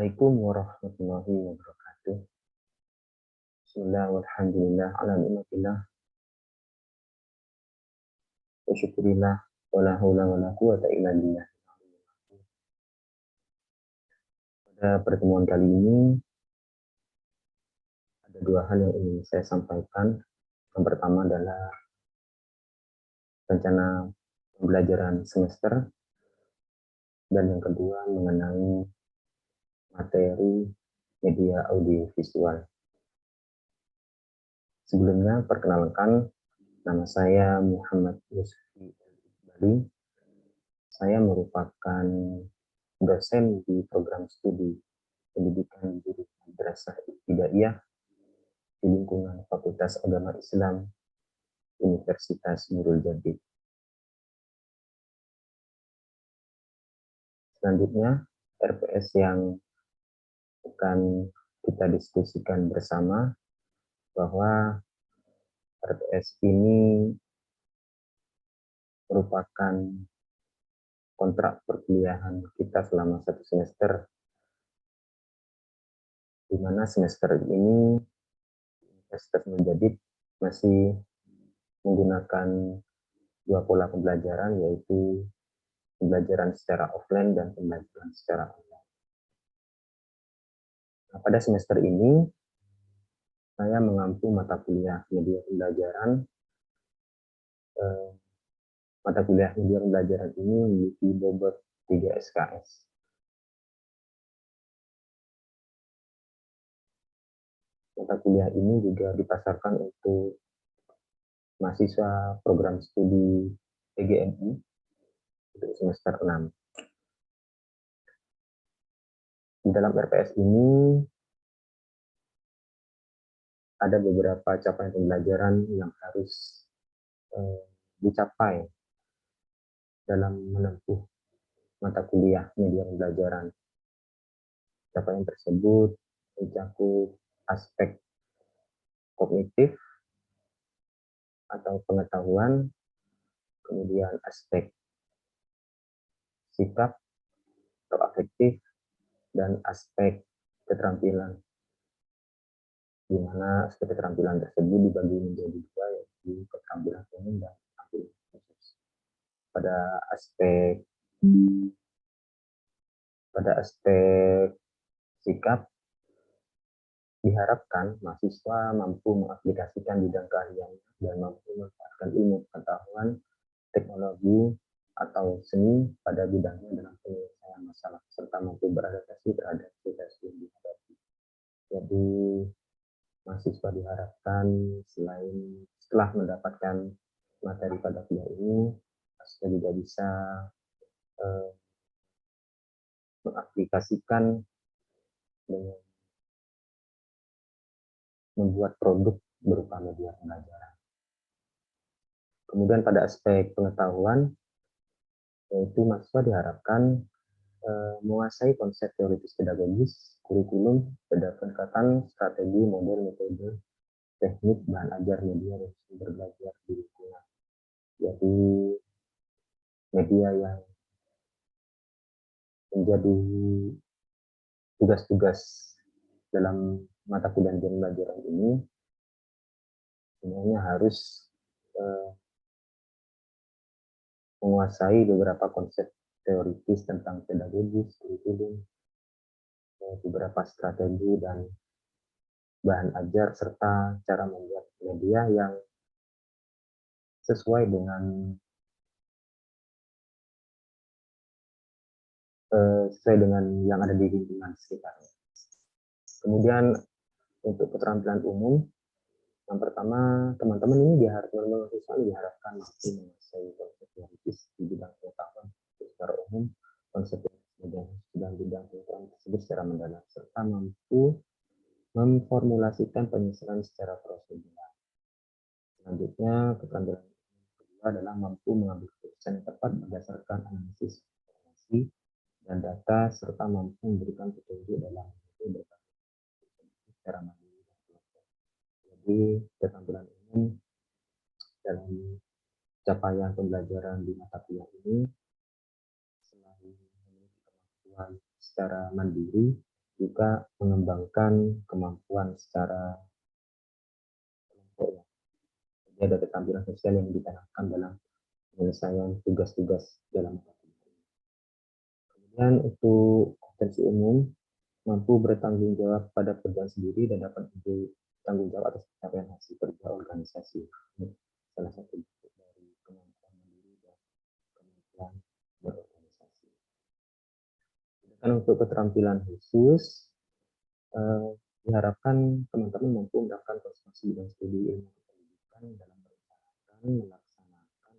Assalamualaikum warahmatullahi wabarakatuh. Bismillah walhamdulillah ala ni'matillah wa syukurillah wa la haula wa la quwata illa billah. Pada pertemuan kali ini ada dua hal yang ingin saya sampaikan. Yang pertama adalah rencana pembelajaran semester, dan yang kedua mengenai materi media audiovisual. Sebelumnya perkenalkan, nama saya Muhammad Yusfi Bali. Saya merupakan dosen di program studi pendidikan guru madrasah ibtidaiyah di lingkungan Fakultas Agama Islam Universitas Nurul Jadid. Selanjutnya, RPS yang akan kita diskusikan bersama bahwa RPS ini merupakan kontrak perkuliahan kita selama 1 semester, di mana semester ini Universitas Nurul Jadid masih menggunakan dua pola pembelajaran, yaitu pembelajaran secara offline dan pembelajaran secara online. Nah, pada semester ini saya mengampu mata kuliah media pembelajaran. Mata kuliah media pembelajaran ini memiliki bobot 3 SKS. Mata kuliah ini juga dipasarkan untuk mahasiswa program studi PGMI untuk semester 6. Di dalam RPS ini ada beberapa capaian pembelajaran yang harus dicapai dalam menempuh mata kuliah media pembelajaran. Capaian tersebut mencakup aspek kognitif atau pengetahuan, kemudian aspek sikap atau afektif, dan aspek keterampilan, di mana aspek keterampilan tersebut dibagi menjadi dua, yaitu keterampilan umum dan keterampilan khusus. Pada aspek sikap, diharapkan mahasiswa mampu mengaplikasikan bidang keahliannya dan mampu memanfaatkan ilmu pengetahuan, teknologi, atau seni pada bidangnya dalam penyelesaian masalah, serta mampu beradaptasi terhadap situasi yang dihadapi. Jadi, mahasiswa diharapkan setelah mendapatkan materi pada kuliah ini, mahasiswa juga bisa mengaplikasikan dengan membuat produk berupa media pembelajaran. Kemudian pada aspek pengetahuan, yaitu mahasiswa diharapkan menguasai konsep teoritis pedagogis, kurikulum, pendekatan, strategi, model, metode, teknik, bahan ajar media, dan sumber belajar di lingkungan. Jadi media yang menjadi tugas-tugas dalam mata kuliah pembelajaran ini sebenarnya harus menguasai beberapa konsep teoritis tentang pedagogis, kurikulum, beberapa strategi dan bahan ajar, serta cara membuat media yang sesuai dengan yang ada di lingkungan sekitarnya. Kemudian untuk keterampilan umum, yang pertama, teman-teman ini diharapkan mampu menguasai konsep teoritis di bidang pengetahuan secara umum, konsep dan bidang pengetahuan tersebut secara mendalam, serta mampu memformulasikan penyesuaian secara prosedural. Selanjutnya, keterampilan kedua adalah mampu mengambil keputusan yang tepat berdasarkan analisis informasi dan data, serta mampu memberikan petunjuk dalam secara mandiri dan kelompok. Jadi, keterampilan umum dalam capaian pembelajaran di mata kuliah ini selain memiliki kemampuan secara mandiri, juga mengembangkan kemampuan secara kelompok ya. Jadi ada keterampilan sosial yang ditanamkan dalam penyelesaian tugas-tugas dalam mata kuliah. Kemudian untuk kompetensi umum, mampu bertanggung jawab pada pekerjaan sendiri dan dapat bertanggung jawab atas pencapaian hasil kerja organisasi. Ini salah satu bentuk dari kemampuan mandiri dan kemampuan berorganisasi. Dan untuk keterampilan khusus, diharapkan teman-teman mampu melakukan konsentrasi dan studi ilmu pendidikan dalam merencanakan, melaksanakan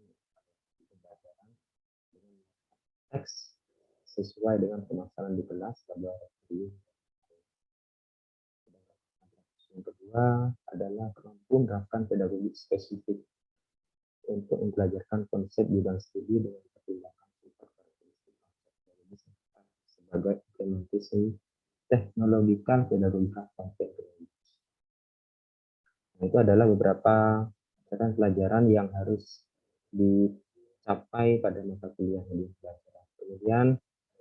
pembelajaran dengan teks sesuai dengan permasalahan di kelas, laboratorium. Yang kedua adalah kemampuan menerapkan pedagogi spesifik untuk mempelajarkan konsep bidang studi dengan pertimbangan sifat karakteristik konsep sebagai implementasi teknologikal pedagogikal konten. Nah, itu adalah beberapa pelajaran yang harus dicapai pada mata kuliah yang dipelajari. Kemudian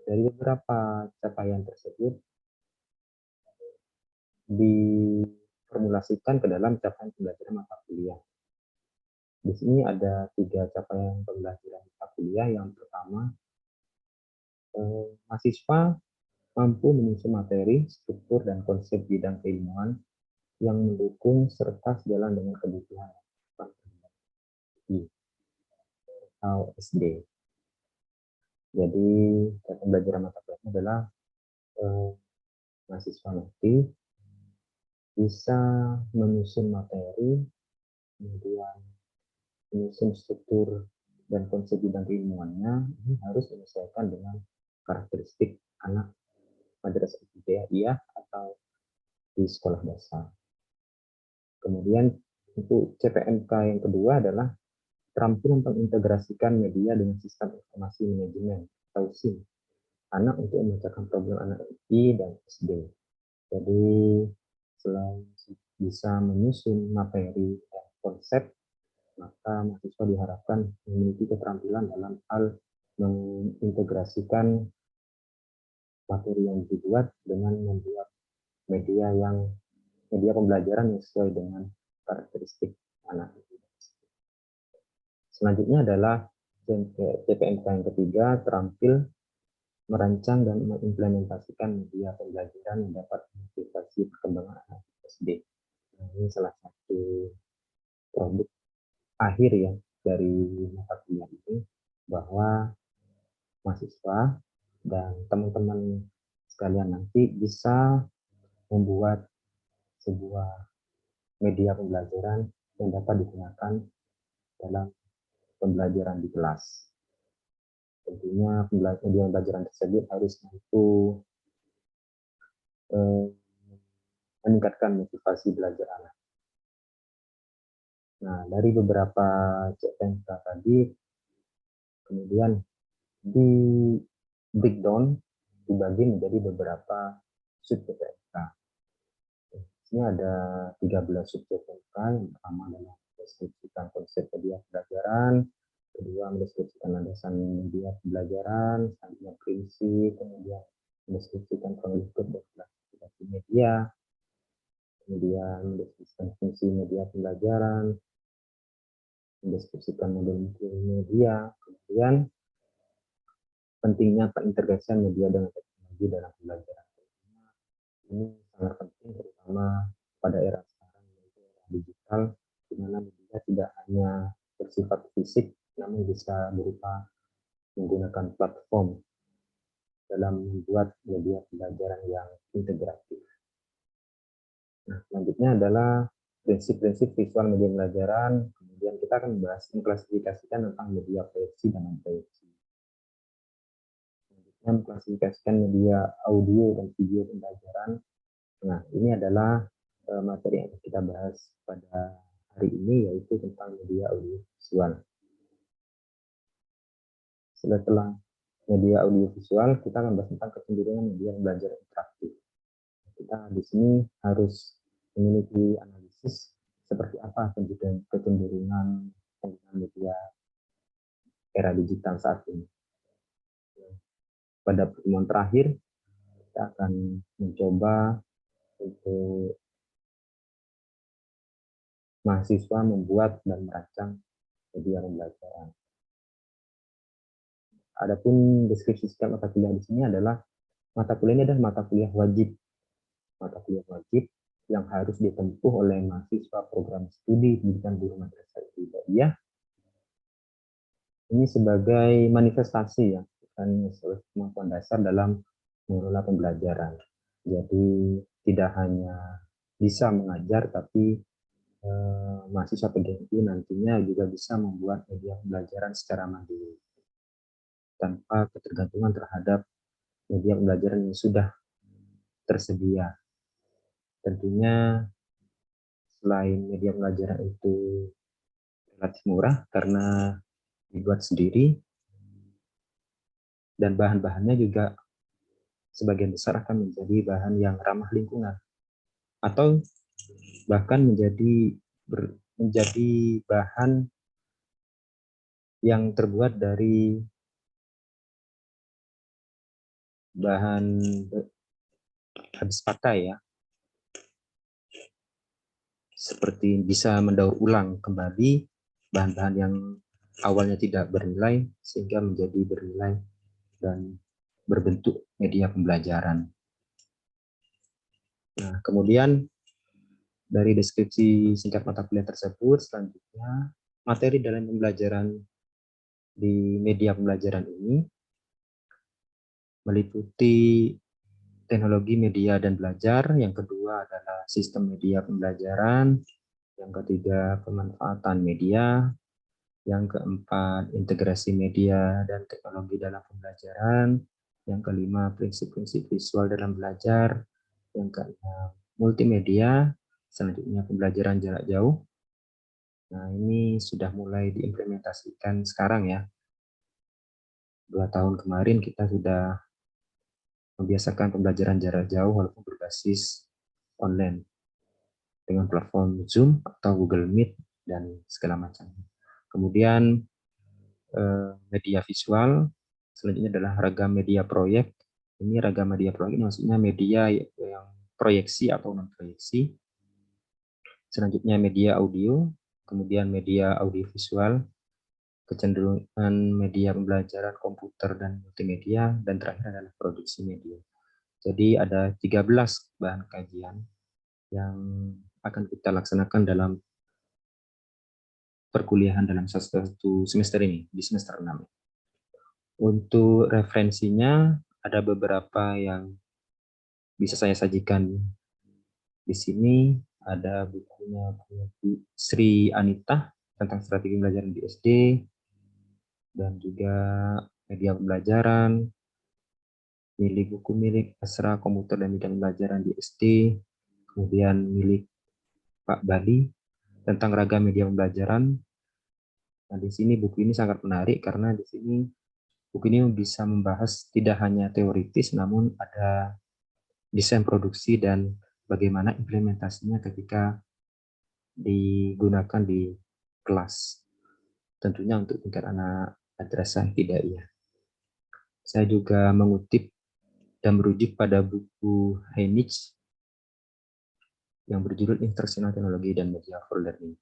dari beberapa capaian tersebut diformulasikan ke dalam capaian pembelajaran mata kuliah. Di sini ada 3 capaian pembelajaran mata kuliah. Yang pertama, mahasiswa mampu menyusun materi, struktur, dan konsep bidang keilmuan yang mendukung serta sejalan dengan kebutuhan atau SD. Jadi, pembelajaran mata kuliah adalah mahasiswa nanti bisa menyusun materi, kemudian menyusun struktur dan konsep bidang keilmuannya, ini harus menyesuaikan dengan karakteristik anak madrasah ibtidaiyah atau di sekolah dasar. Kemudian untuk CPNK yang kedua adalah keterampilan mengintegrasikan media dengan sistem informasi manajemen atau SIM anak untuk memecahkan problem anak SD dan SD. Jadi selain bisa menyusun materi dan konsep, maka mahasiswa diharapkan memiliki keterampilan dalam hal mengintegrasikan materi yang dibuat dengan membuat media pembelajaran yang sesuai dengan karakteristik anak. Selanjutnya adalah CPNK yang ketiga, terampil merancang dan mengimplementasikan media pembelajaran yang dapat memotivasi perkembangan anak SD. Nah, ini salah satu produk akhir ya dari mata kuliah ini, bahwa mahasiswa dan teman-teman sekalian nanti bisa membuat sebuah media pembelajaran yang dapat digunakan dalam pembelajaran di kelas. Tentunya media pembelajaran tersebut harus mampu meningkatkan motivasi belajar anak. Nah, dari beberapa CPNK tadi, kemudian di breakdown, dibagi menjadi beberapa sub CPNK. Ini ada 13 sub CPNK. Yang pertama adalah mendeskripsikan konsep media pembelajaran, kedua mendeskripsikan landasan media pembelajaran, selanjutnya prinsip, kemudian mendeskripsikan kronologi dan klasifikasi media, kemudian mendeskripsikan fungsi media pembelajaran, mendeskripsikan model media, kemudian pentingnya pengintegrasian media dengan teknologi dalam pembelajaran. Ini sangat penting, terutama pada era sekarang, yaitu era digital, di mana media tidak hanya bersifat fisik, namun bisa berupa menggunakan platform dalam membuat media pembelajaran yang integratif. Nah, selanjutnya adalah prinsip-prinsip visual media pembelajaran. Kemudian kita akan membahas mengklasifikasikan tentang media proyeksi dan non-proyeksi. Selanjutnya mengklasifikasikan media audio dan video pembelajaran. Nah, ini adalah materi yang kita bahas pada hari ini, yaitu tentang media audio visual. Setelah media audio visual, kita akan bahas tentang kecenderungan media pembelajaran interaktif. Kita di sini harus memiliki analisis seperti apa kecenderungan penggunaan media era digital saat ini. Pada pertemuan terakhir, kita akan mencoba untuk mahasiswa membuat dan merancang media pembelajaran. Adapun deskripsi setiap mata kuliah di sini adalah mata kuliah ini adalah mata kuliah wajib. Mata kuliah wajib yang harus ditempuh oleh mahasiswa program studi pendidikan guru madrasah ibtidaiyah. Ini sebagai manifestasi ya, bukan sebagai kemampuan dasar dalam mengelola pembelajaran. Jadi tidak hanya bisa mengajar, tapi mahasiswa PDMI nantinya juga bisa membuat media pembelajaran secara mandiri tanpa ketergantungan terhadap media pembelajaran yang sudah tersedia. Tentunya selain media pembelajaran itu relatif murah karena dibuat sendiri, dan bahan-bahannya juga sebagian besar akan menjadi bahan yang ramah lingkungan atau bahkan menjadi bahan yang terbuat dari bahan habis pakai ya, seperti bisa mendaur ulang kembali bahan-bahan yang awalnya tidak bernilai sehingga menjadi bernilai dan berbentuk media pembelajaran. Nah, kemudian dari deskripsi singkat mata kuliah tersebut, selanjutnya materi dalam pembelajaran di media pembelajaran ini meliputi teknologi media dan belajar, yang kedua adalah sistem media pembelajaran, yang ketiga pemanfaatan media, yang keempat integrasi media dan teknologi dalam pembelajaran, yang kelima prinsip-prinsip visual dalam belajar, yang keenam multimedia, selanjutnya pembelajaran jarak jauh. Nah, ini sudah mulai diimplementasikan sekarang ya. 2 tahun kemarin kita sudah membiasakan pembelajaran jarak jauh walaupun berbasis online dengan platform Zoom atau Google Meet dan segala macam. Kemudian media visual, selanjutnya adalah ragam media proyek. Ini ragam media proyek ini maksudnya media yang proyeksi atau non proyeksi. Selanjutnya media audio, kemudian media audiovisual, kecenderungan media pembelajaran komputer dan multimedia, dan terakhir adalah produksi media. Jadi ada 13 bahan kajian yang akan kita laksanakan dalam perkuliahan dalam satu semester ini, di semester 6. Untuk referensinya ada beberapa yang bisa saya sajikan di sini. Ada bukunya Sri Anita tentang strategi belajar di SD, dan juga media pembelajaran, buku milik Asra Komputer dan Media Pembelajaran di SD, kemudian milik Pak Bali tentang ragam media pembelajaran. Nah, di sini buku ini sangat menarik karena di sini buku ini bisa membahas tidak hanya teoritis, namun ada desain produksi dan bagaimana implementasinya ketika digunakan di kelas. Tentunya untuk tingkat anak madrasah ibtidaiyah. Saya juga mengutip dan merujuk pada buku Heinrich yang berjudul Instructional Technology dan Media for Learning.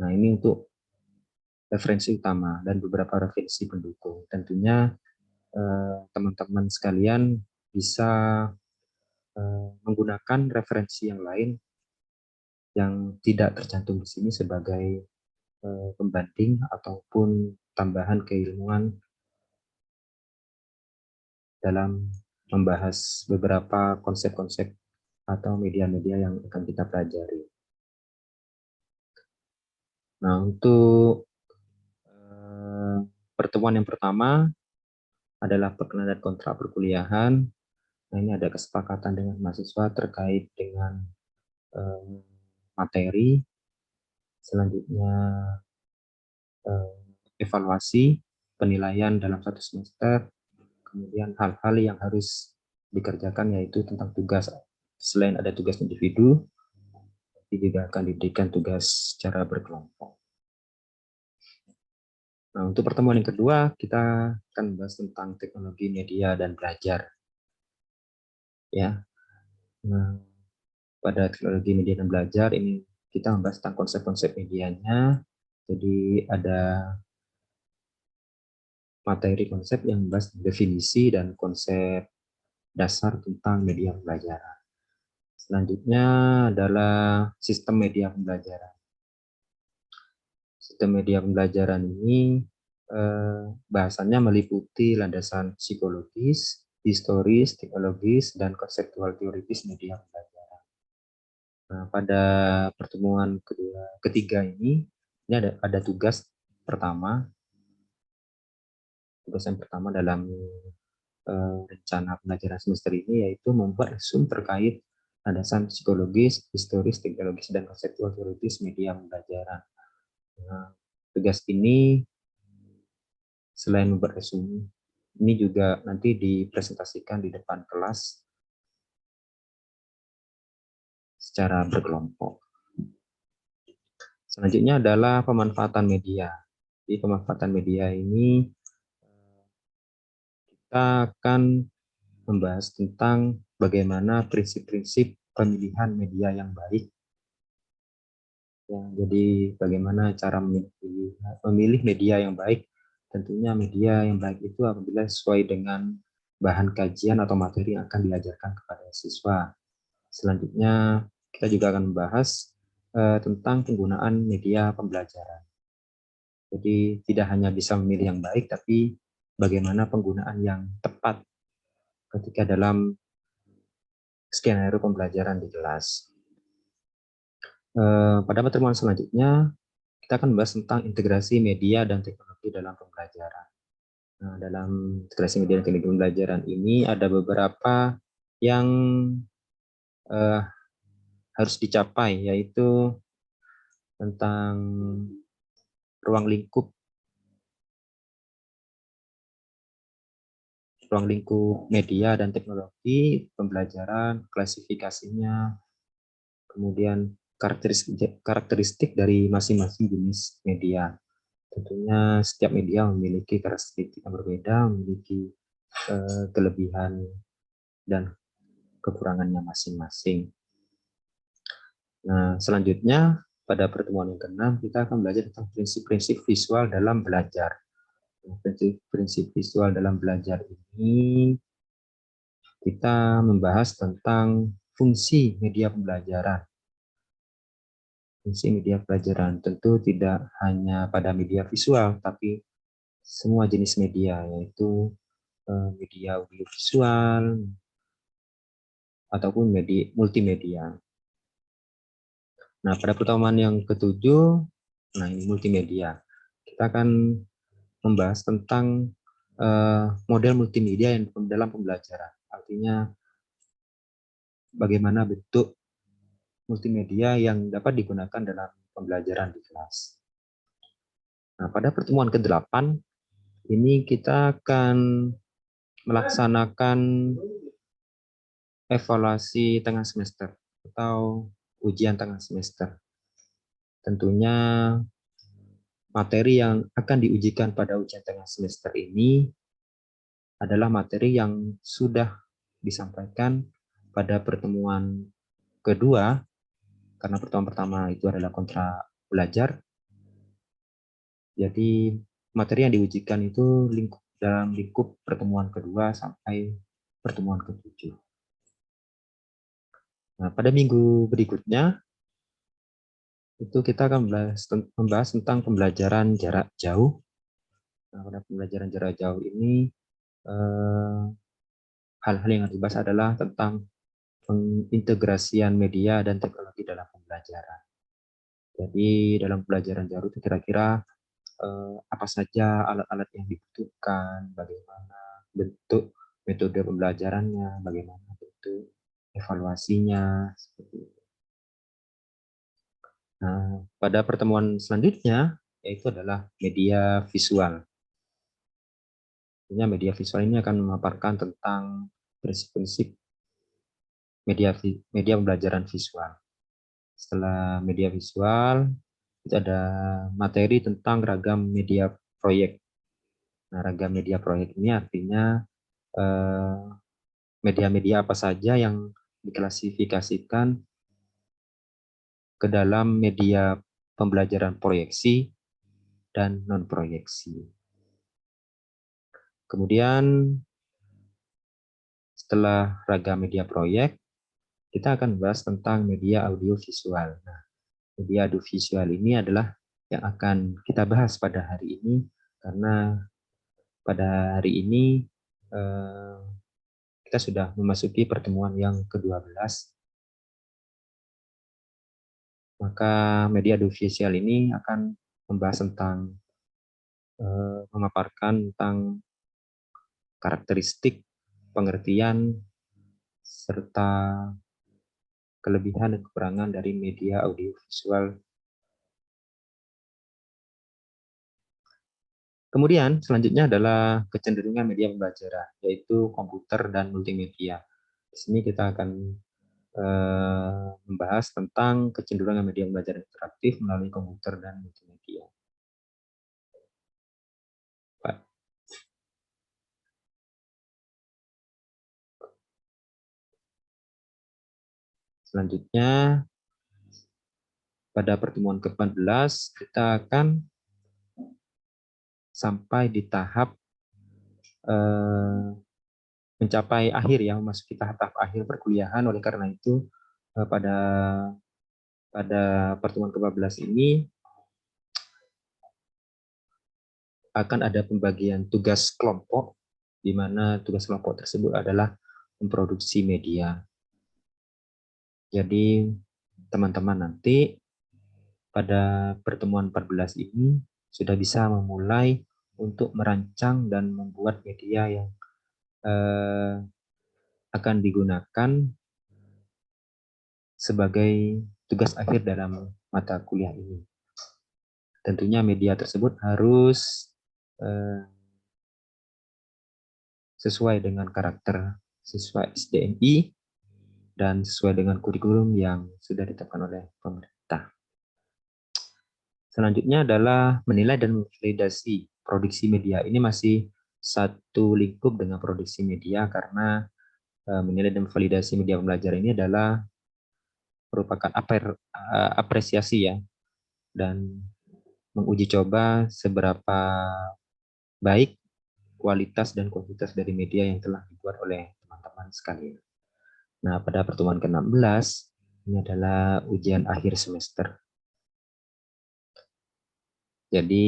Nah, ini untuk referensi utama dan beberapa referensi pendukung. Tentunya teman-teman sekalian bisa menggunakan referensi yang lain yang tidak tercantum di sini sebagai pembanding ataupun tambahan keilmuan dalam membahas beberapa konsep-konsep atau media-media yang akan kita pelajari. Nah, untuk pertemuan yang pertama adalah perkenalan kontrak perkuliahan. Nah, ini ada kesepakatan dengan mahasiswa terkait dengan materi. Selanjutnya evaluasi penilaian dalam satu semester, kemudian hal-hal yang harus dikerjakan yaitu tentang tugas. Selain ada tugas individu, juga akan diberikan tugas secara berkelompok. Nah, untuk pertemuan yang kedua, kita akan membahas tentang teknologi media dan belajar. ya. Nah, pada teknologi media dan belajar ini kita membahas tentang konsep-konsep medianya. Jadi ada materi konsep yang membahas definisi dan konsep dasar tentang media pembelajaran. Selanjutnya adalah sistem media pembelajaran. Sistem media pembelajaran ini bahasannya meliputi landasan psikologis, historis, teknologis, dan konseptual teoritis media pembelajaran. Nah, pada pertemuan ketiga ini ada tugas pertama. Tugas yang pertama dalam rencana pembelajaran semester ini yaitu membuat resume terkait landasan psikologis, historis, teknologis, dan konseptual teoritis media pembelajaran. Nah, tugas ini selain membuat resume, ini juga nanti dipresentasikan di depan kelas secara berkelompok. Selanjutnya adalah pemanfaatan media. Di pemanfaatan media ini kita akan membahas tentang bagaimana prinsip-prinsip pemilihan media yang baik. Ya, jadi bagaimana cara memilih media yang baik. Tentunya media yang baik itu apabila sesuai dengan bahan kajian atau materi yang akan diajarkan kepada siswa. Selanjutnya kita juga akan membahas tentang penggunaan media pembelajaran. Jadi tidak hanya bisa memilih yang baik, tapi bagaimana penggunaan yang tepat ketika dalam skenario pembelajaran di kelas. Pada pertemuan selanjutnya, kita akan membahas tentang integrasi media dan teknologi dalam pembelajaran. Nah, dalam integrasi media dan teknologi pembelajaran ini ada beberapa yang harus dicapai, yaitu tentang ruang lingkup media dan teknologi pembelajaran, klasifikasinya, kemudian karakteristik dari masing-masing jenis media. Tentunya setiap media memiliki karakteristik yang berbeda, memiliki kelebihan dan kekurangannya masing-masing. Nah, selanjutnya pada pertemuan yang ke-6 kita akan belajar tentang prinsip-prinsip visual dalam belajar. Prinsip-prinsip visual dalam belajar ini kita membahas tentang fungsi media pembelajaran. Fungsi media pelajaran tentu tidak hanya pada media visual, tapi semua jenis media, yaitu media audiovisual ataupun media multimedia. Nah, pada pertemuan yang ke-7, nah ini multimedia. Kita akan membahas tentang model multimedia yang dalam pembelajaran. Artinya bagaimana bentuk multimedia yang dapat digunakan dalam pembelajaran di kelas. Nah, pada pertemuan ke-8 ini kita akan melaksanakan evaluasi tengah semester atau ujian tengah semester. Tentunya materi yang akan diujikan pada ujian tengah semester ini adalah materi yang sudah disampaikan pada pertemuan kedua, karena pertemuan pertama itu adalah kontra belajar. Jadi materi yang diujikan itu dalam lingkup pertemuan kedua sampai pertemuan ke-7. Nah, pada minggu berikutnya itu kita akan membahas tentang pembelajaran jarak jauh. Nah, pada pembelajaran jarak jauh ini hal-hal yang harus dibahas adalah tentang pengintegrasian media dan teknologi dalam pembelajaran. Jadi dalam pembelajaran jarak itu kira-kira apa saja alat-alat yang dibutuhkan, bagaimana bentuk metode pembelajarannya, bagaimana bentuk evaluasinya, seperti itu. Nah, pada pertemuan selanjutnya yaitu adalah media visual. Media visual ini akan memaparkan tentang prinsip-prinsip media pembelajaran visual. Setelah media visual, itu ada materi tentang ragam media proyek. Nah, ragam media proyek ini artinya media-media apa saja yang diklasifikasikan ke dalam media pembelajaran proyeksi dan non-proyeksi. Kemudian setelah ragam media proyek, kita akan bahas tentang media audiovisual. Nah, media audiovisual ini adalah yang akan kita bahas pada hari ini, karena pada hari ini kita sudah memasuki pertemuan yang ke-12. Maka media audiovisual ini akan membahas tentang memaparkan tentang karakteristik, pengertian, serta kelebihan dan kekurangan dari media audiovisual. Kemudian selanjutnya adalah kecenderungan media pembelajaran, yaitu komputer dan multimedia. Di sini kita akan membahas tentang kecenderungan media pembelajaran interaktif melalui komputer dan multimedia. Selanjutnya, pada pertemuan ke-14, kita akan sampai di tahap mencapai akhir, ya, memasuki tahap akhir perkuliahan. Oleh karena itu, pada pertemuan ke-14 ini akan ada pembagian tugas kelompok, di mana tugas kelompok tersebut adalah memproduksi media. Jadi, teman-teman nanti pada pertemuan 14 ini sudah bisa memulai untuk merancang dan membuat media yang akan digunakan sebagai tugas akhir dalam mata kuliah ini. Tentunya media tersebut harus sesuai dengan karakter siswa SDMI dan sesuai dengan kurikulum yang sudah ditetapkan oleh pemerintah. Selanjutnya adalah menilai dan memvalidasi produksi media. Ini masih satu lingkup dengan produksi media, karena menilai dan memvalidasi media pembelajaran ini adalah merupakan apresiasi, ya, dan menguji coba seberapa baik kualitas dan kuantitas dari media yang telah dibuat oleh teman-teman sekalian. Nah, pada pertemuan ke-16, ini adalah ujian akhir semester. Jadi,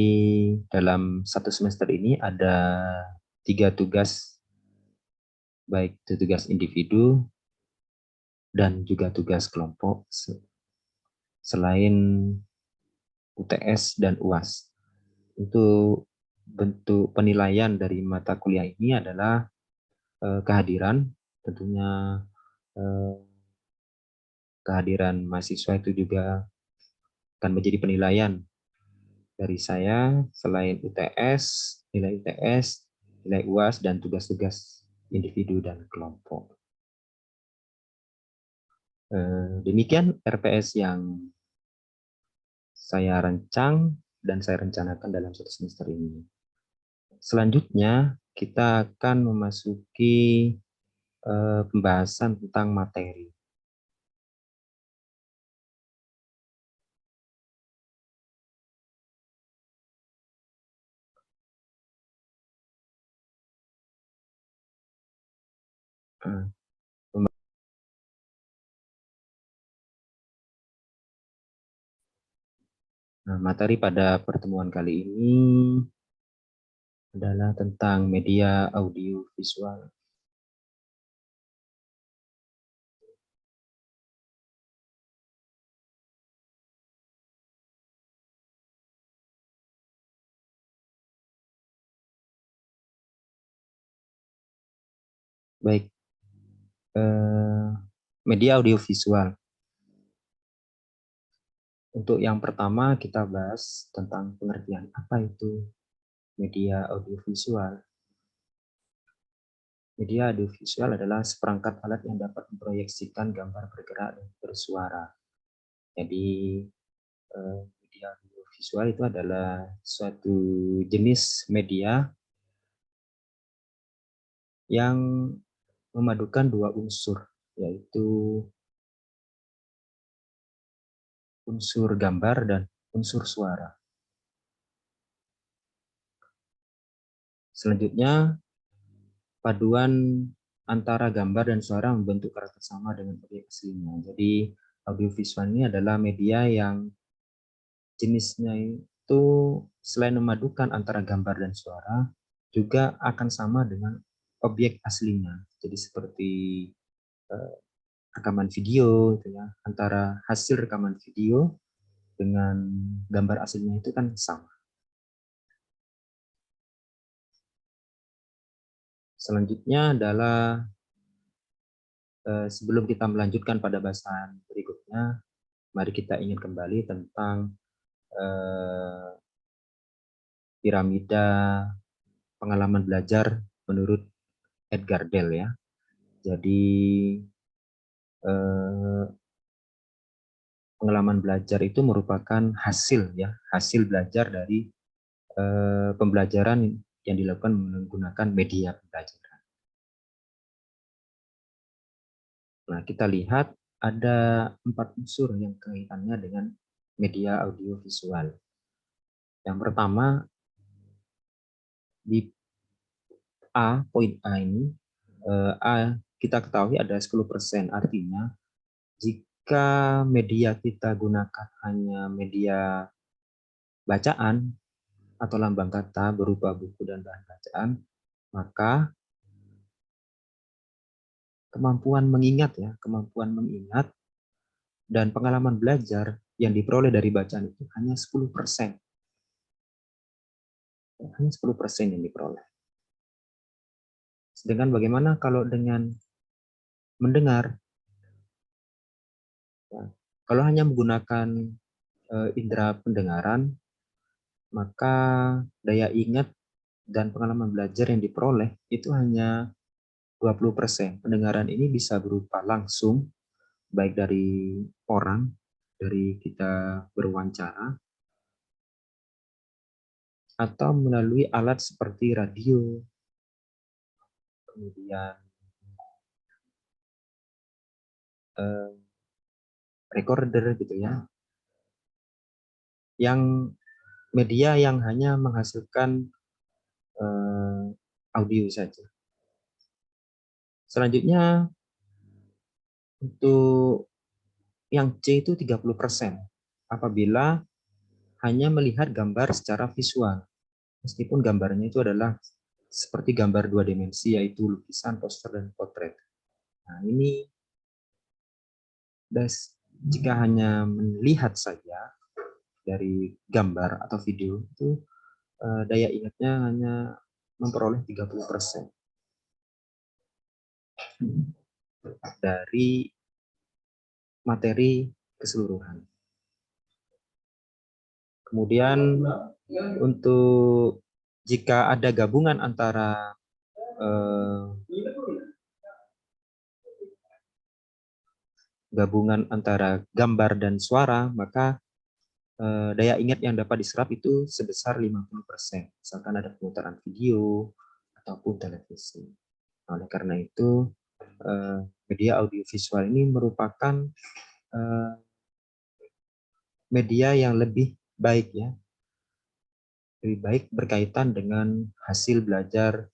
dalam satu semester ini ada 3 tugas, baik itu tugas individu dan juga tugas kelompok, selain UTS dan UAS. Untuk bentuk penilaian dari mata kuliah ini adalah kehadiran, tentunya kehadiran mahasiswa itu juga akan menjadi penilaian dari saya, selain UTS, nilai UTS, nilai UAS, dan tugas-tugas individu dan kelompok. Demikian RPS yang saya rancang dan saya rencanakan dalam satu semester ini. Selanjutnya, kita akan memasuki pembahasan tentang materi. Nah, materi pada pertemuan kali ini adalah tentang media audio visual. Baik, media audiovisual. Untuk yang pertama kita bahas tentang pengertian apa itu media audiovisual. Media audiovisual adalah seperangkat alat yang dapat memproyeksikan gambar bergerak dan bersuara. Jadi media audiovisual itu adalah suatu jenis media yang memadukan dua unsur, yaitu unsur gambar dan unsur suara. Selanjutnya, paduan antara gambar dan suara membentuk karakter sama dengan objek aslinya. Jadi, audiovisual ini adalah media yang jenisnya itu selain memadukan antara gambar dan suara, juga akan sama dengan objek aslinya. Jadi seperti rekaman video, gitu ya. Antara hasil rekaman video dengan gambar aslinya itu kan sama. Selanjutnya adalah sebelum kita melanjutkan pada bahasan berikutnya, mari kita ingin kembali tentang piramida pengalaman belajar menurut Edgar Dell ya. Jadi pengalaman belajar itu merupakan hasil ya, hasil belajar dari pembelajaran yang dilakukan menggunakan media pembelajaran. Nah, kita lihat ada 4 unsur yang kaitannya dengan media audiovisual. Yang pertama, di poin A ini, kita ketahui ada 10%, artinya jika media kita gunakan hanya media bacaan atau lambang kata berupa buku dan bahan bacaan, maka kemampuan mengingat dan pengalaman belajar yang diperoleh dari bacaan itu hanya 10%. Hanya 10% yang diperoleh. Sedangkan bagaimana kalau dengan mendengar? Ya, kalau hanya menggunakan indera pendengaran, maka daya ingat dan pengalaman belajar yang diperoleh itu hanya 20%. Pendengaran ini bisa berupa langsung, baik dari orang, dari kita berwawancara, atau melalui alat seperti radio, kemudian recorder gitu ya, yang media yang hanya menghasilkan audio saja. Selanjutnya untuk yang C itu 30%. Apabila hanya melihat gambar secara visual. Meskipun gambarnya itu adalah seperti gambar 2 dimensi, yaitu lukisan, poster, dan potret. Nah, ini jika hanya melihat saja dari gambar atau video itu daya ingatnya hanya memperoleh 30% dari materi keseluruhan. Kemudian untuk jika ada gabungan antara gambar dan suara, maka daya ingat yang dapat diserap itu sebesar 50%. Misalkan ada pemutaran video ataupun televisi. Oleh karena itu, media audiovisual ini merupakan media yang lebih baik ya, lebih baik berkaitan dengan hasil belajar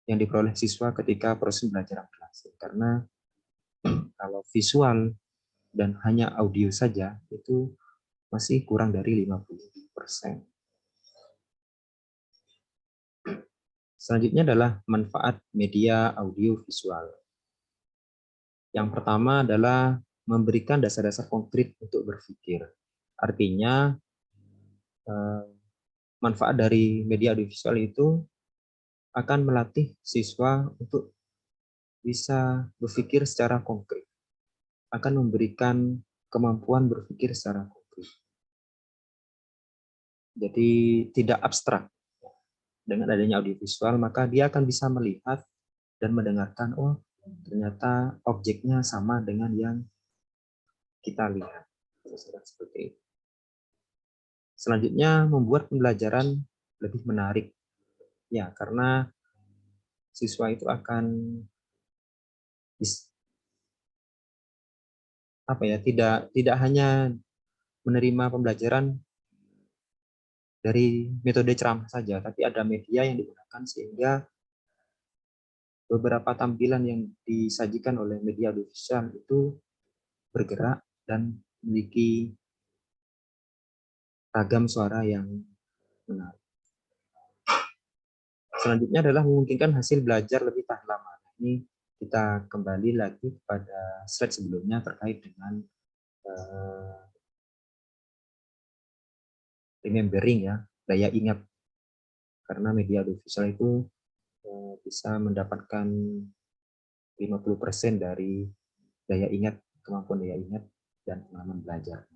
yang diperoleh siswa ketika proses belajar berlangsung. Karena kalau visual dan hanya audio saja itu masih kurang dari 50%. Selanjutnya adalah manfaat media audio visual. Yang pertama adalah memberikan dasar-dasar konkret untuk berpikir. Artinya, manfaat dari media audiovisual itu akan melatih siswa untuk bisa berpikir secara konkret. Akan memberikan kemampuan berpikir secara konkret. Jadi tidak abstrak. Dengan adanya audiovisual, maka dia akan bisa melihat dan mendengarkan, oh ternyata objeknya sama dengan yang kita lihat. Seperti itu. Selanjutnya, membuat pembelajaran lebih menarik. Ya, karena siswa itu akan tidak hanya menerima pembelajaran dari metode ceramah saja, tapi ada media yang digunakan sehingga beberapa tampilan yang disajikan oleh media audiovisual itu bergerak dan memiliki ragam suara yang menarik. Selanjutnya adalah memungkinkan hasil belajar lebih tahan lama. Ini kita kembali lagi pada slide sebelumnya terkait dengan remembering ya, daya ingat. Karena media audiovisual itu bisa mendapatkan 50% dari daya ingat, kemampuan daya ingat dan pengalaman belajar.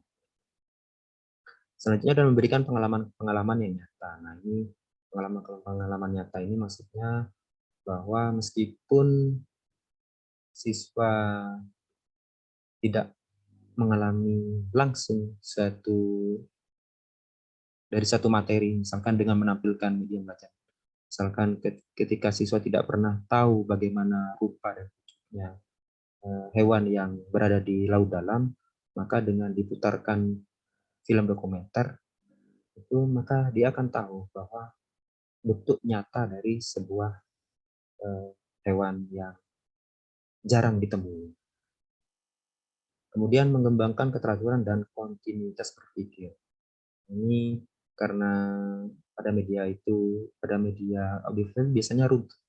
Selanjutnya adalah memberikan pengalaman yang nyata. Nah, ini pengalaman nyata ini maksudnya bahwa meskipun siswa tidak mengalami langsung dari satu materi, misalkan dengan menampilkan media belajar. Misalkan ketika siswa tidak pernah tahu bagaimana rupa dan bentuknya hewan yang berada di laut dalam, maka dengan diputarkan film dokumenter, itu maka dia akan tahu bahwa bentuk nyata dari sebuah hewan yang jarang ditemui. Kemudian mengembangkan keteraturan dan kontinuitas berpikir. Ini karena pada media audiovisual biasanya runtut.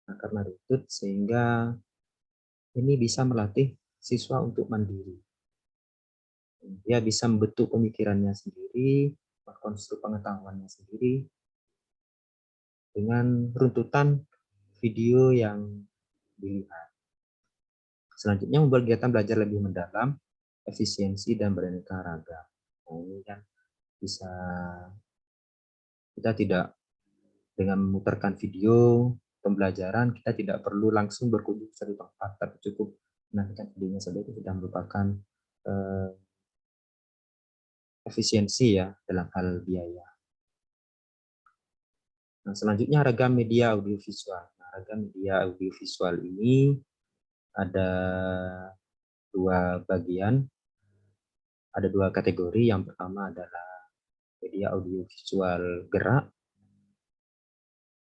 Nah, karena runtut sehingga ini bisa melatih siswa untuk mandiri. Dia bisa membentuk pemikirannya sendiri, konstruk pengetahuannya sendiri dengan runtutan video yang dilihat. Selanjutnya membuat kegiatan belajar lebih mendalam, efisiensi dan beraneka ragam. Nah, ini kan bisa kita tidak dengan memutarkan video pembelajaran, kita tidak perlu langsung berkunjung ke satu tempat, tapi cukup menantikan videonya saja itu sudah merupakan efisiensi ya dalam hal biaya. Nah, selanjutnya ragam media audiovisual. Nah, ragam media audiovisual ini ada dua bagian, ada dua kategori. Yang pertama adalah media audiovisual gerak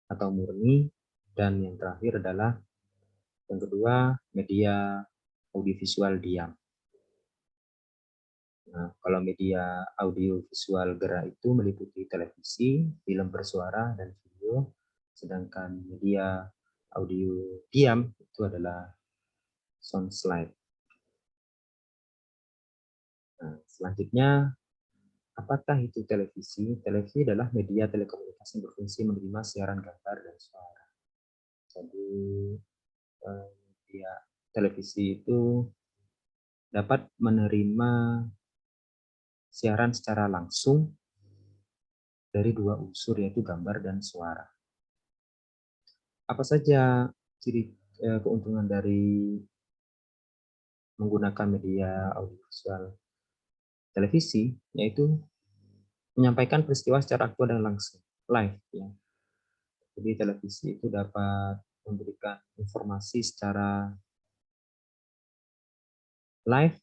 atau murni, dan yang terakhir adalah yang kedua media audiovisual diam. Nah, kalau media audiovisual gerak itu meliputi televisi, film bersuara, dan video, sedangkan media audio diam itu adalah sound slide. Nah, selanjutnya, apakah itu televisi? Televisi adalah media telekomunikasi yang berfungsi menerima siaran gambar dan suara. Jadi, media televisi itu dapat menerima siaran secara langsung dari dua unsur, yaitu gambar dan suara. Apa saja keuntungan dari menggunakan media audiovisual televisi? Yaitu menyampaikan peristiwa secara aktual dan langsung, live. Ya. Jadi televisi itu dapat memberikan informasi secara live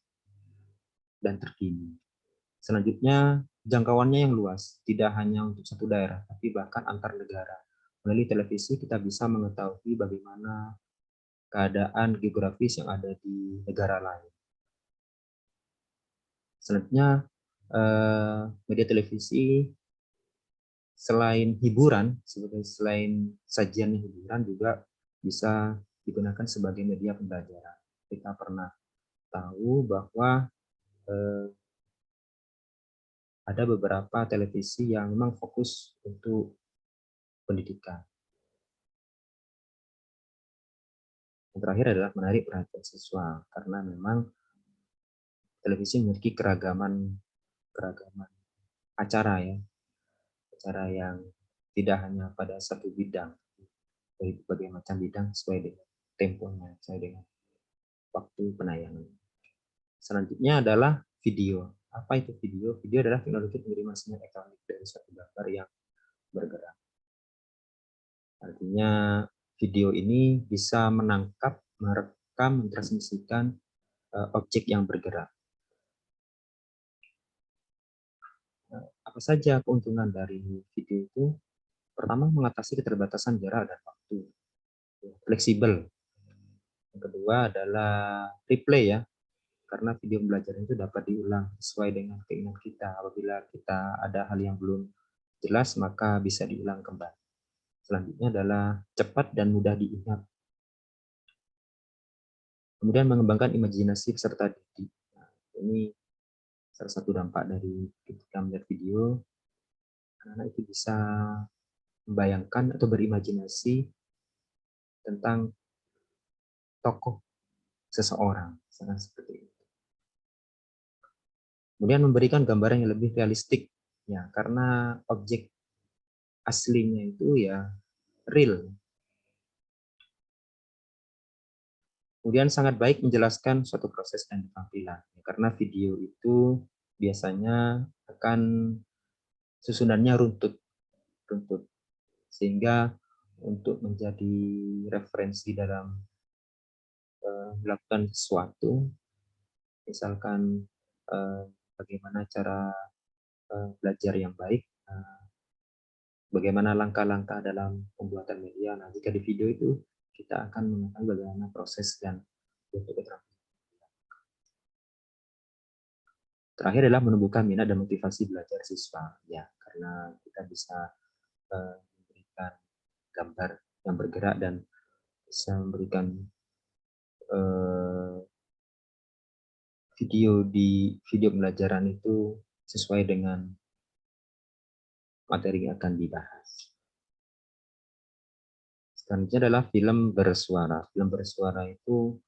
dan terkini. Selanjutnya, jangkauannya yang luas, tidak hanya untuk satu daerah, tapi bahkan antar negara. Melalui televisi kita bisa mengetahui bagaimana keadaan geografis yang ada di negara lain. Selanjutnya, media televisi selain hiburan, selain sajian hiburan juga bisa digunakan sebagai media pembelajaran. Kita pernah tahu bahwa ada beberapa televisi yang memang fokus untuk pendidikan. Yang terakhir adalah menarik perhatian siswa, karena memang televisi memiliki keragaman acara ya, acara yang tidak hanya pada satu bidang, dari berbagai macam bidang sesuai dengan temponya, sesuai dengan waktu penayangan. Selanjutnya adalah video. Apa itu video? Video adalah teknologi pengiriman sinyal elektronik dari suatu gambar yang bergerak. Artinya video ini bisa menangkap, merekam, mentransmisikan objek yang bergerak. Apa saja keuntungan dari video itu? Pertama, mengatasi keterbatasan jarak dan waktu. Fleksibel. Yang kedua adalah replay ya, karena video pembelajaran itu dapat diulang sesuai dengan keinginan kita. Apabila kita ada hal yang belum jelas, maka bisa diulang kembali. Selanjutnya adalah cepat dan mudah diingat. Kemudian mengembangkan imajinasi peserta didik. Nah, ini salah satu dampak dari ketika melihat video, anak-anak itu bisa membayangkan atau berimajinasi tentang tokoh seseorang, misalkan seperti itu. Kemudian memberikan gambaran yang lebih realistik, ya, karena objek aslinya itu ya real. Kemudian sangat baik menjelaskan suatu proses dan tampilan, ya, karena video itu biasanya akan susunannya runtut, sehingga untuk menjadi referensi dalam melakukan sesuatu, misalkan bagaimana cara belajar yang baik, bagaimana langkah-langkah dalam pembuatan media. Nah, jika di video itu kita akan mengetahui bagaimana proses dan bentuk keterampilan. Terakhir adalah menumbuhkan minat dan motivasi belajar siswa, ya, karena kita bisa memberikan gambar yang bergerak dan bisa memberikan video pembelajaran itu sesuai dengan materi yang akan dibahas. Selanjutnya adalah film bersuara. Film bersuara itu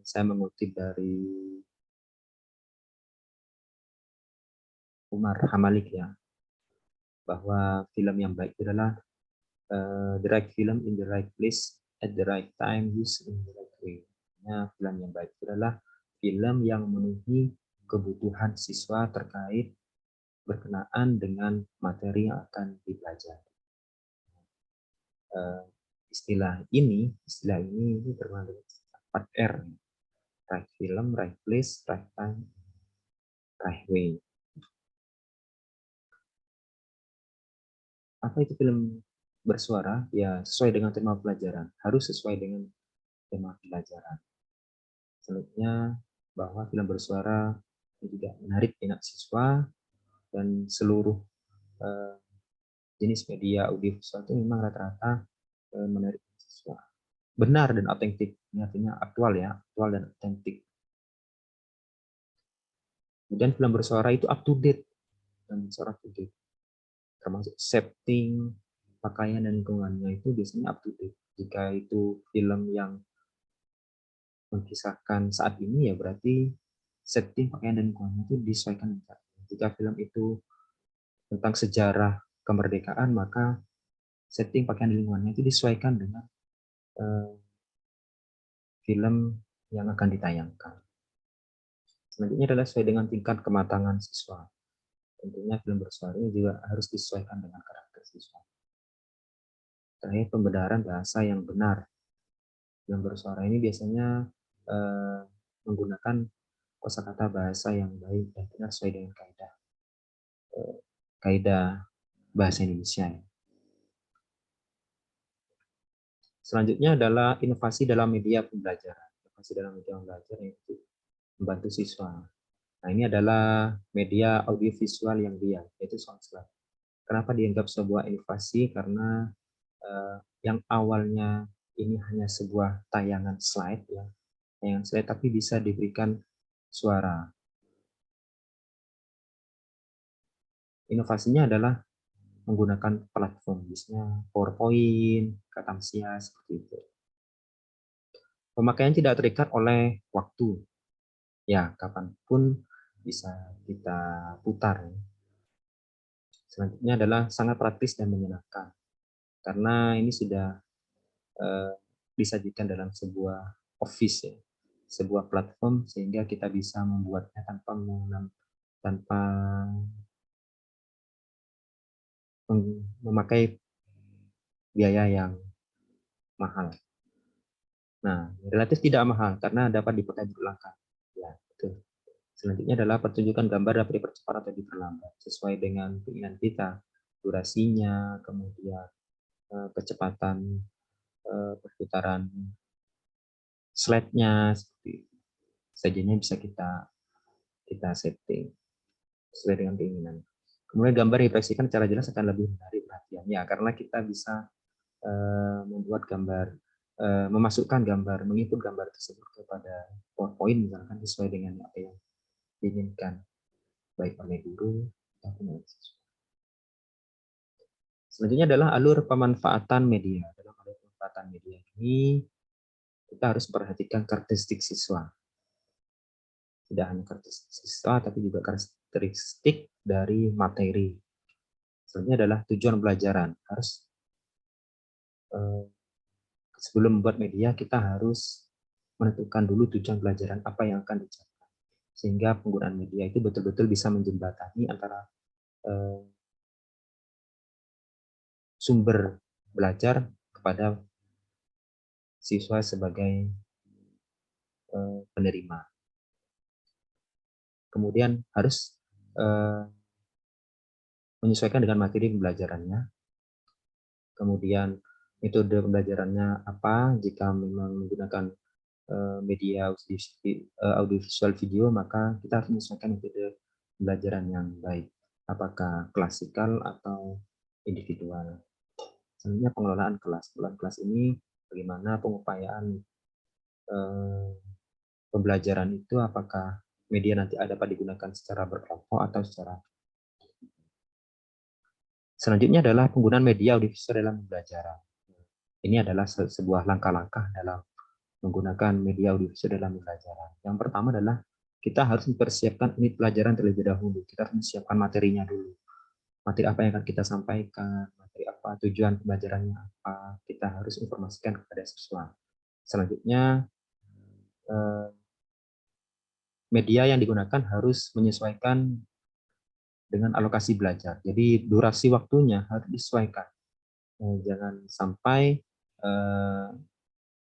saya mengutip dari Umar Hamalik ya, bahwa film yang baik adalah the right film in the right place at the right time used in the right way. Nah, film yang baik adalah film yang memenuhi kebutuhan siswa terkait berkenaan dengan materi yang akan dipelajari. Istilah ini bermakna 4R. Right film, right place, right time, right way. Apa itu film bersuara? Ya, sesuai dengan tema pelajaran. Harus sesuai dengan tema pelajaran. Selanjutnya, bahwa film bersuara juga menarik minat siswa dan seluruh jenis media audiovisual itu memang rata-rata menarik siswa. Benar dan otentik, ini artinya aktual ya, aktual dan otentik. Kemudian film bersuara itu up to date, dan bersuara up to date. Termasuk setting, pakaian dan lingkungannya itu biasanya up to date. Jika itu film yang mengisahkan saat ini, ya berarti setting, pakaian dan lingkungannya itu disesuaikan dengan saat ini. Jika film itu tentang sejarah kemerdekaan, maka setting, pakaian dan lingkungannya itu disesuaikan dengan film yang akan ditayangkan. Selanjutnya adalah sesuai dengan tingkat kematangan siswa. Tentunya film bersuara ini juga harus disesuaikan dengan karakter siswa. Terakhir, pembenaran bahasa yang benar. Film bersuara ini biasanya menggunakan kosakata bahasa yang baik dan benar sesuai dengan kaidah bahasa Indonesia. Selanjutnya adalah inovasi dalam media pembelajaran. Inovasi dalam media pembelajaran itu membantu siswa. Nah, ini adalah media audiovisual yang dia, yaitu SoundCloud. Kenapa dianggap sebuah inovasi? Karena yang awalnya ini hanya sebuah tayangan slide, ya, tayangan slide, tapi bisa diberikan suara. Inovasinya adalah menggunakan platform, misalnya PowerPoint, Camtasia, seperti itu. Pemakaian tidak terikat oleh waktu, ya kapanpun bisa kita putar. Selanjutnya adalah sangat praktis dan menyenangkan, karena ini sudah disajikan dalam sebuah office, ya, sebuah platform, sehingga kita bisa membuatnya tanpa memakai biaya yang mahal. Nah, relatif tidak mahal karena dapat dipakai berulang kali. Ya, betul. Selanjutnya adalah pertunjukan gambar dapat dipercepat atau diperlambat sesuai dengan keinginan kita, durasinya, kemudian kecepatan perputaran slide-nya seperti itu. Sajinya bisa kita setting sesuai dengan keinginan. Kemudian gambar diproyeksikan secara jelas akan lebih menarik perhatian ya, karena kita bisa membuat gambar, memasukkan gambar, menginput gambar tersebut kepada PowerPoint misalkan sesuai dengan apa yang diinginkan baik oleh guru ataupun oleh siswa. Selanjutnya adalah alur pemanfaatan media. Dalam alur pemanfaatan media ini kita harus perhatikan karakteristik siswa. Tidak hanya karakteristik siswa, tapi juga karakteristik dari materi. Selanjutnya adalah tujuan pelajaran. Harus sebelum membuat media, kita harus menentukan dulu tujuan pelajaran apa yang akan dicapai. Sehingga penggunaan media itu betul-betul bisa menjembatani antara sumber belajar kepada siswa sebagai penerima. Kemudian harus menyesuaikan dengan materi pembelajarannya. Kemudian metode pembelajarannya apa, jika memang menggunakan media audiovisual video, maka kita harus menyesuaikan metode pembelajaran yang baik, apakah klasikal atau individual. Selanjutnya pengelolaan kelas. Pengelolaan kelas ini bagaimana pengupayaan pembelajaran itu, apakah media nanti dapat digunakan secara berkelompok atau secara. Selanjutnya adalah penggunaan media audiovisual dalam pembelajaran. Ini adalah sebuah langkah-langkah dalam menggunakan media audiovisual dalam pembelajaran. Yang pertama adalah kita harus mempersiapkan unit pelajaran terlebih dahulu. Kita harus menyiapkan materinya dulu. Materi apa yang akan kita sampaikan, materi apa, tujuan pembelajarannya apa, kita harus informasikan kepada siswa. Selanjutnya, media yang digunakan harus menyesuaikan dengan alokasi belajar. Jadi durasi waktunya harus disesuaikan. Jangan sampai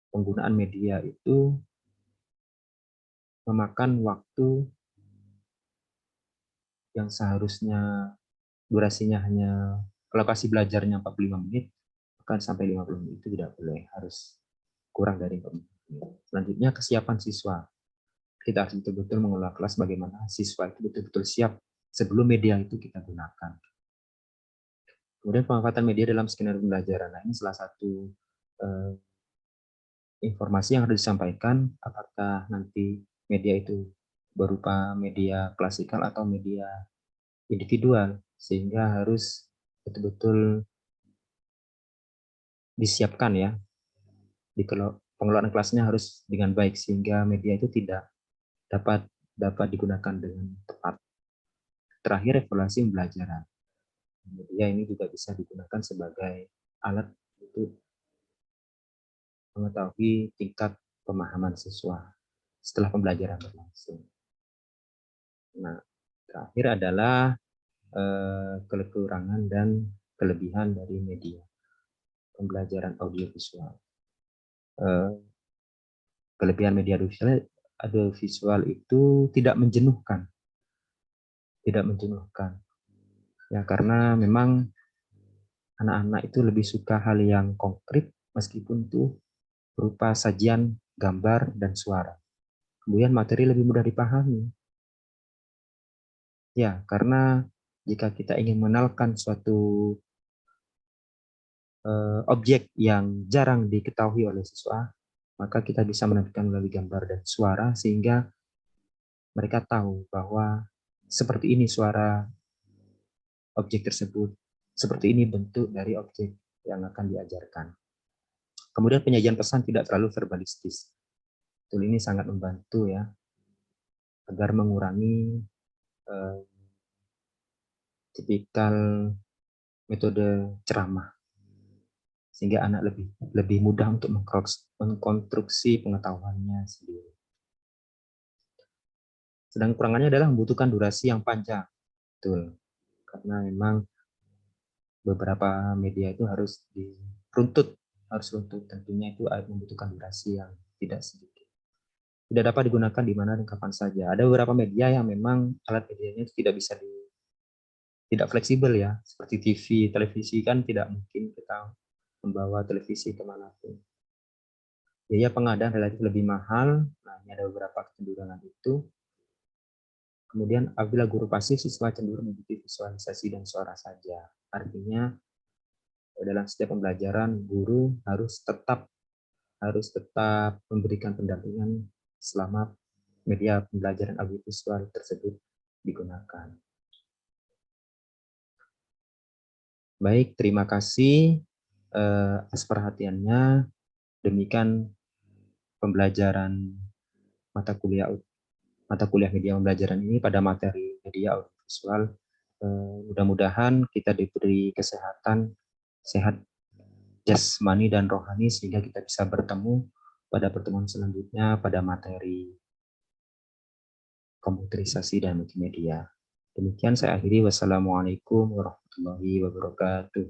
penggunaan media itu memakan waktu yang seharusnya durasinya hanya alokasi belajarnya 45 menit, bahkan sampai 50 menit itu tidak boleh, harus kurang dari 40 menit. Selanjutnya kesiapan siswa. Kita harus betul-betul mengelola kelas bagaimana siswa itu betul-betul siap sebelum media itu kita gunakan. Kemudian pemanfaatan media dalam skenario pembelajaran. Nah, ini salah satu informasi yang harus disampaikan, apakah nanti media itu berupa media klasikal atau media individual, sehingga harus betul-betul disiapkan ya. Di pengelolaan kelasnya harus dengan baik sehingga media itu tidak dapat digunakan dengan tepat. Terakhir, evaluasi pembelajaran. Media ini juga bisa digunakan sebagai alat untuk mengetahui tingkat pemahaman siswa setelah pembelajaran berlangsung. Nah, terakhir adalah kekurangan dan kelebihan dari media pembelajaran audiovisual. Kelebihan media audiovisual itu tidak menjenuhkan. Ya, karena memang anak-anak itu lebih suka hal yang konkret meskipun itu berupa sajian gambar dan suara. Kemudian materi lebih mudah dipahami. Ya, karena jika kita ingin mengenalkan suatu objek yang jarang diketahui oleh siswa, maka kita bisa menampilkan melalui gambar dan suara sehingga mereka tahu bahwa seperti ini suara objek tersebut, seperti ini bentuk dari objek yang akan diajarkan. Kemudian penyajian pesan tidak terlalu verbalistis. Tool ini sangat membantu ya agar mengurangi tipikal metode ceramah, sehingga anak lebih mudah untuk mengkonstruksi pengetahuannya sendiri. Sedang kurangannya adalah membutuhkan durasi yang panjang, betul, karena memang beberapa media itu harus diruntut harus untuk tentunya itu membutuhkan durasi yang tidak sedikit. Tidak dapat digunakan di mana dan kapan saja. Ada beberapa media yang memang alat medianya itu tidak fleksibel ya, seperti TV, televisi kan tidak mungkin kita membawa televisi kemanapun. Biaya pengadaan relatif lebih mahal. Nah, ini ada beberapa kecenderungan itu. Kemudian apabila guru pasif, siswa cenderung mengikuti visualisasi dan suara saja. Artinya dalam setiap pembelajaran guru harus tetap memberikan pendampingan selama media pembelajaran audiovisual tersebut digunakan. Baik, terima kasih atas perhatiannya. Demikian pembelajaran mata kuliah media pembelajaran ini pada materi media audiovisual. Mudah-mudahan kita diberi kesehatan, sehat jasmani dan rohani sehingga kita bisa bertemu pada pertemuan selanjutnya pada materi komputerisasi dan multimedia. Demikian saya akhiri. Wassalamualaikum warahmatullahi wabarakatuh.